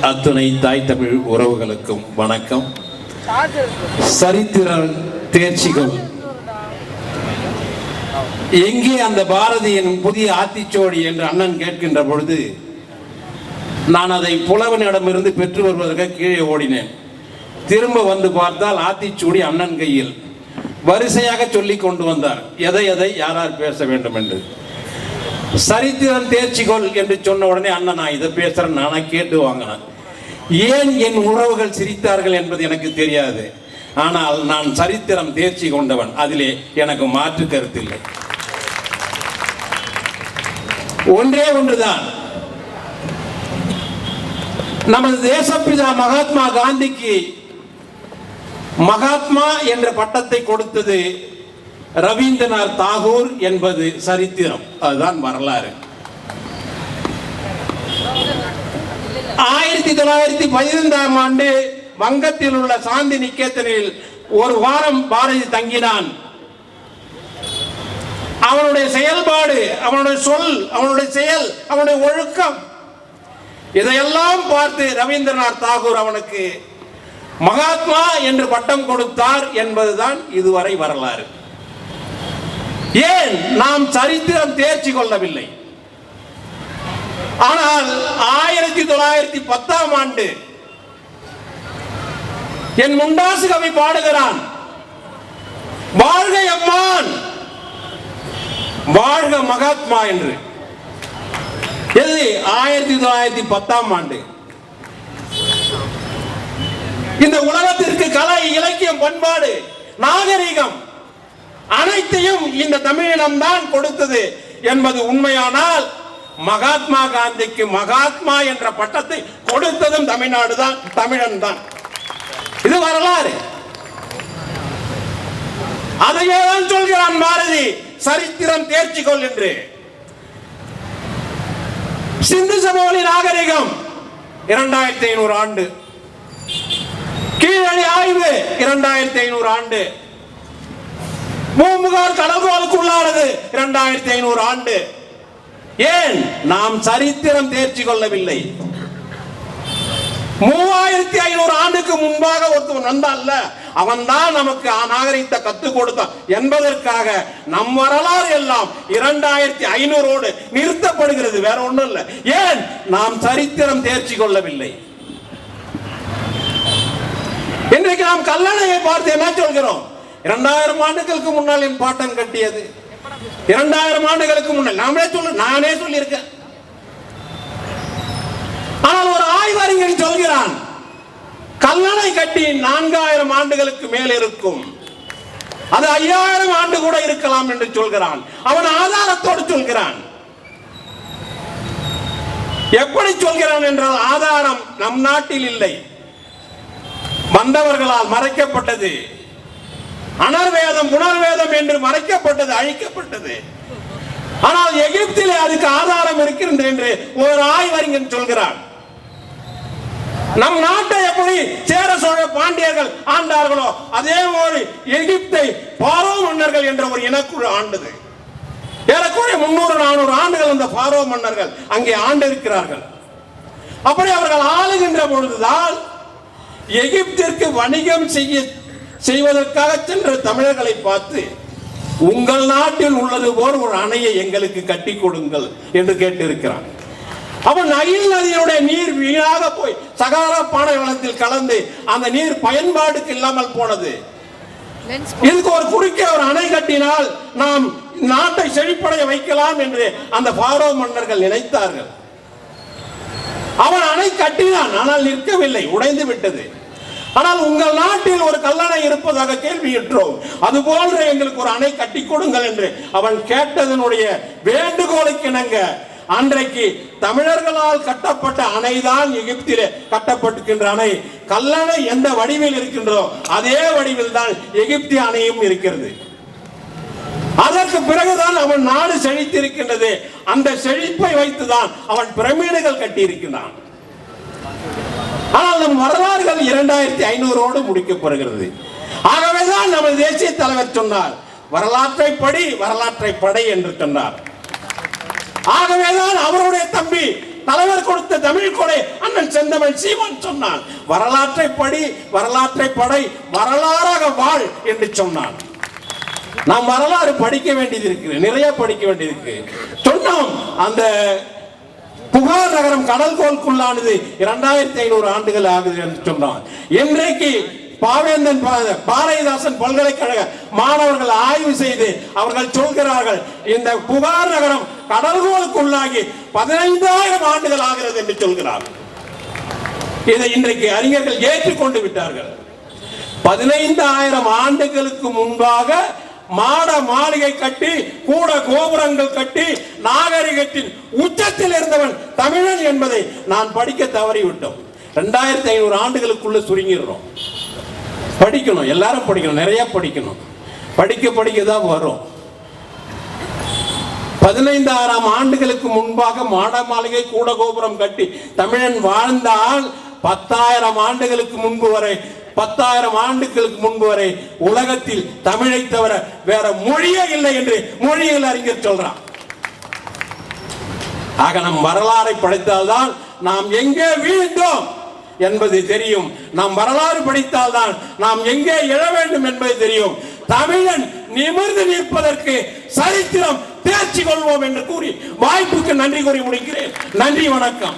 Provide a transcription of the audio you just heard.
அத்துணை தாய் தமிழ் உறவுகளுக்கும் வணக்கம். சரித்திர தேர்ச்சிகள் எங்கே அந்த பாரதியின் புதிய ஆத்திச்சோடி என்று அண்ணன் கேட்கின்ற பொழுது நான் அதை புலவனிடமிருந்து பெற்று வருவதற்கு கீழே ஓடினேன். திரும்ப வந்து பார்த்தால் ஆத்திச்சூடி அண்ணன் கையில் வரிசையாக சொல்லி கொண்டு வந்தார், எதை எதை யார் பேச வேண்டும் என்று. சரித்திரம் தேர்ச்சிகொள் என்று சொன்ன உடனே அண்ணன் நான் இதை பேசுறேன் நானா கேட்டு வாங்கினேன். ஏன் என் உறவுகள் சிரித்தார்கள் என்பது எனக்கு தெரியாது. ஆனால் நான் சரித்திரம் தேர்ச்சி கொண்டவன், அதிலே எனக்கு மாற்று கருத்தில்லை. ஒன்றே ஒன்றுதான், நமது தேசப்பிதா மகாத்மா காந்திக்கு மகாத்மா என்ற பட்டத்தை கொடுத்தது ரவீந்திரநாத் தாகூர் என்பது சரித்திரம், அதுதான் வரலாறு. 1915ஆம் ஆண்டு வங்கத்தில் உள்ள சாந்தி நிகேதனில் ஒரு வாரம் பாரதி தங்கினான். அவனுடைய செயல்பாடு, அவனுடைய சொல், அவனுடைய செயல், அவனுடைய ஒழுக்கம், இதையெல்லாம் பார்த்து ரவீந்திரநாத் தாகூர் அவனுக்கு மகாத்மா என்று பட்டம் கொடுத்தார் என்பதுதான் இதுவரை வரலாறு. ஏன் நாம் சரித்திரம் தேர்ச்சி கொள்ளவில்லை? ஆனால் 1910ஆம் ஆண்டு என் முண்டாசு கவி பாடுகிறான், வாழ்க அம்மான் வாழ்க மகாத்மா என்று. எது 1910ஆம் ஆண்டு. இந்த உலகத்திற்கு கலை, இலக்கியம், பண்பாடு, நாகரிகம் அனைத்தையும் இந்த தமிழினம் தான் கொடுத்தது என்பது உண்மையானால் மகாத்மா காந்திக்கு மகாத்மா என்ற பட்டத்தை கொடுத்ததும் தமிழ்நாடு தான், தமிழன் தான். இது வரலாறு. அதையே தான் சொல்கிறான் பாரதி, சரித்திரம் தேர்ச்சி கொள் என்று. சிந்து சமவெளி நாகரிகம் 2500 ஆண்டு, கீழடி ஆய்வு 2500 ஆண்டு, பூம்புகார் கடற்கோளுக்குள்ளானது 2500 ஆண்டு. ஏன் நாம் சரித்திரம் தேர்ச்சி கொள்ளவில்லை? 3500 ஆண்டுக்கு முன்பாக ஒருத்தவன் வந்தான்ல, அவன் தான் நமக்கு நாகரிகத்தை கத்துக் கொடுத்தான் என்பதற்காக நம் வரலாறு எல்லாம் 2500ஓடு நிறுத்தப்படுகிறது, வேற ஒண்ணும் இல்லை. ஏன் நாம் சரித்திரம் தேர்ச்சி கொள்ளவில்லை? இன்றைக்கு நாம் கல்லணையை பார்த்து என்ன சொல்கிறோம்? 2000 ஆண்டுகளுக்கு முன்னால் என் பாட்டன் கட்டியது, 2000 ஆண்டுகளுக்கு முன்னால் நானே சொல்லியிருக்கேன். ஆனால் ஒரு ஆய்வறிஞன் சொல்கிறான், கல்லணை கட்டி 4000 ஆண்டுகளுக்கு மேல் இருக்கும், அது 5000 ஆண்டு கூட இருக்கலாம் என்று சொல்கிறான். அவன் ஆதாரத்தோடு சொல்கிறான். எப்படி சொல்கிறான் என்றால், ஆதாரம் நம் நாட்டில் இல்லை, வந்தவர்களால் மறைக்கப்பட்டது. அனர்வேதம் புனர்வேதம் என்று மறைக்கப்பட்டது, அழிக்கப்பட்டது. ஆனால் எகிப்திலே அதுக்கு ஆதாரம் இருக்கிறது என்று ஒரு ஆய்வறிஞன் சொல்கிறான். நம் நாட்டை எப்படி சேர சோழ பாண்டியர்கள் ஆண்டார்களோ அதே ஒரு எகிப்தை பாரோ மன்னர்கள் என்ற ஒரு இனக்குழு ஆண்டது. ஏறக்குறைய 300-400 ஆண்டுகள் அந்த பாரோ மன்னர்கள் அங்கே ஆண்டிருக்கிறார்கள். அப்படி அவர்கள் ஆளுகின்ற பொழுதுதான் எகிப்திற்கு வணிகம் செய்வதற்காக சென்ற தமிழர்களை பார்த்து, உங்கள் நாட்டில் உள்ளது போல் ஒரு அணையை எங்களுக்கு கட்டி கொடுங்கள் என்று கேட்டிருக்கிறான். அவன் நைல் நதியுடைய நீர் வீணாக போய் சகாரா பாலைவனத்தில் கலந்து அந்த நீர் பயன்பாட்டுக்கு இல்லாமல் போனது. இதுக்கு ஒரு குறுக்கே ஒரு அணை கட்டினால் நாம் நாட்டை செழிப்படைய வைக்கலாம் என்று அந்த பாரோ மன்னர்கள் நினைத்தார்கள். அவன் அணை கட்டினான், ஆனால் நிற்கவில்லை, உடைந்து விட்டது. ஆனால் உங்கள் நாட்டில் ஒரு கல்லணை இருப்பதாக கேள்வியுற்றோம், அது போன்ற எங்களுக்கு ஒரு அணை கட்டி கொடுங்கள் என்று அவன் கேட்டதனுடைய வேண்டுகோளுக்கு இணங்க அன்றைக்கு தமிழர்களால் கட்டப்பட்ட அணைதான் எகிப்திலே கட்டப்பட்டிருக்கின்ற அணை. கல்லணை எந்த வடிவில் இருக்கின்றதோ அதே வடிவில் தான் எகிப்திய அணையும் இருக்கிறது. அதற்கு பிறகுதான் அவன் நாடு செழித்திருக்கின்றது. அந்த செழிப்பை வைத்துதான் அவன் பிரமிடுகள் கட்டி இருக்கின்றான். ஆனால் நம் வரலாறுகள் 2500ஓடு முடிக்கப்படுகிறது. ஆகவேதான் நமது தேசிய தலைவர் சொன்னார், வரலாற்றை படி, வரலாற்றை படை என்று சொன்னார். ஆகவேதான் அவருடைய தம்பி தலைவர் கொடுத்த தமிழ் கொடை அண்ணன் செந்தமிழ் சீமான் சொன்னான். வரலாற்றை படி, வரலாற்றை படை, வரலாறாக வாழ் என்று சொன்னான். நாம் வரலாறு படிக்க வேண்டியது இருக்கு, நிறைய படிக்க வேண்டியது இருக்கு. சொன்னோம் அந்த புகார் நகரம் கடல்கோளுக்குள்ளானது 2500 ஆண்டுகள் ஆகுது என்று சொன்னான். இன்றைக்கு பாவேந்தன் பாரதிதாசன் பல்கலைக்கழக மாணவர்கள் ஆய்வு செய்து அவர்கள் சொல்கிறார்கள் இந்த புகார் நகரம் கடல்கோளுக்குள்ளாகி 15,000 ஆண்டுகள் ஆகிறது என்று சொல்கிறார்கள். இதை இன்றைக்கு அறிஞர்கள் ஏற்றுக்கொண்டு விட்டார்கள். 15,000 ஆண்டுகளுக்கு முன்பாக மாட மாளிகை கட்டி கூட கோபுரங்கள் கட்டி நாகரிகத்தின் உச்சத்தில் இருந்தவன் தமிழன் என்பதை நான் படிக்க தவறிவிட்டோம். 2500 ஆண்டுகளுக்குள்ள சுருங்கிடுறோம். படிக்கணும், எல்லாரும் படிக்கணும், நிறைய படிக்கணும். படிக்க படிக்க தான் வரும். 15,000 ஆண்டுகளுக்கு முன்பாக மாட மாளிகை கூட கோபுரம் கட்டி தமிழன் வாழ்ந்தால் 10,000 ஆண்டுகளுக்கு முன்பு வரை 10,000 ஆண்டுகளுக்கு முன்பு வரை உலகத்தில் தமிழை தவிர வேற மொழியே இல்லை என்று மொழியியல் அறிஞர் சொல்றான். ஆக நம் வரலாறை படித்தால்தான் நாம் எங்கே வீழ்ந்தோம் என்பது தெரியும். நாம் வரலாறு படித்தால்தான் நாம் எங்கே எழ வேண்டும் என்பது தெரியும். தமிழன் நிமிர்ந்து நிற்பதற்கு சரித்திரம் தேர்ச்சி கொள்வோம் என்று கூறி வாய்ப்புக்கு நன்றி கூறி முடிக்கிறேன். நன்றி, வணக்கம்.